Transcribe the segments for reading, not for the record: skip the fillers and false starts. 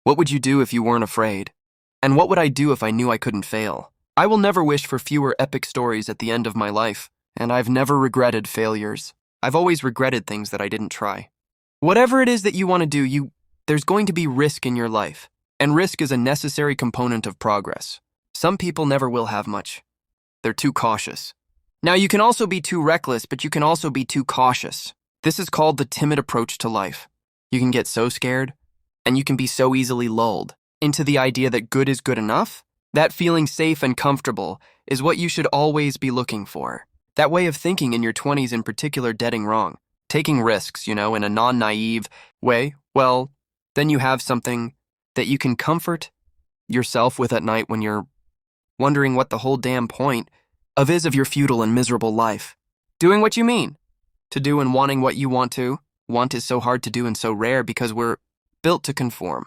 What would you do if you weren't afraid? And what would I do if I knew I couldn't fail? I will never wish for fewer epic stories at the end of my life, and I've never regretted failures. I've always regretted things that I didn't try. Whatever it is that you want to do, there's going to be risk in your life, and risk is a necessary component of progress. Some people never will have much. They're too cautious. Now, you can also be too reckless, but you can also be too cautious. This is called the timid approach to life. You can get so scared, and you can be so easily lulled into the idea that good is good enough. That feeling safe and comfortable is what you should always be looking for. That way of thinking in your 20s in particular deading wrong. Taking risks, in a non-naive way, well, then you have something that you can comfort yourself with at night when you're wondering what the whole damn point of your futile and miserable life. Doing what you mean to do and wanting what you want to. Want is so hard to do and so rare because we're built to conform.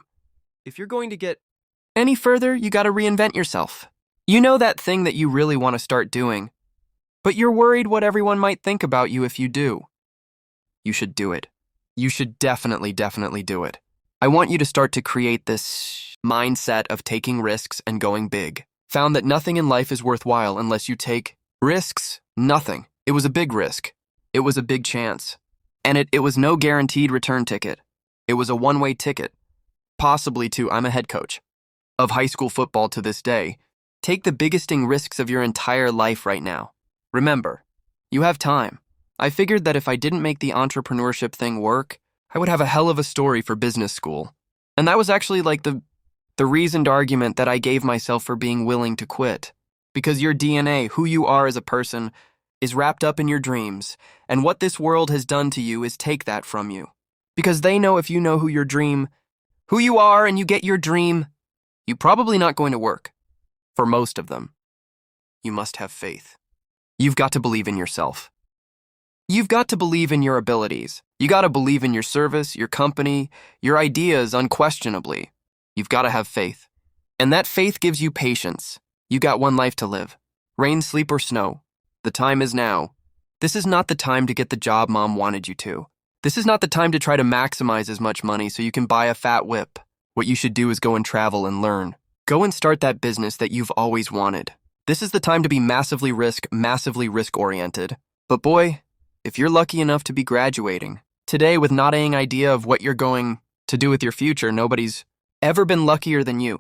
If you're going to get any further, you got to reinvent yourself. You know that thing that you really want to start doing, but you're worried what everyone might think about you if you do. You should do it. You should definitely do it. I want you to start to create this mindset of taking risks and going big. Found that nothing in life is worthwhile unless you take risks. Nothing. It was a big risk. It was a big chance. And it was no guaranteed return ticket. It was a one-way ticket. Possibly to, I'm a head coach of high school football to this day. Take the biggest risks of your entire life right now. Remember, you have time. I figured that if I didn't make the entrepreneurship thing work, I would have a hell of a story for business school. And that was actually like the reasoned argument that I gave myself for being willing to quit. Because your DNA, who you are as a person, is wrapped up in your dreams, and what this world has done to you is take that from you. Because they know if you know who you are and you get your dream, you're probably not going to work. For most of them, you must have faith. You've got to believe in yourself. You've got to believe in your abilities. You got to believe in your service, your company, your ideas unquestionably. You've got to have faith. And that faith gives you patience. You got one life to live. Rain, sleep, or snow. The time is now. This is not the time to get the job mom wanted you to. This is not the time to try to maximize as much money so you can buy a fat whip. What you should do is go and travel and learn. Go and start that business that you've always wanted. This is the time to be massively risk-oriented. But boy, if you're lucky enough to be graduating today with not an idea of what you're going to do with your future, nobody's ever been luckier than you.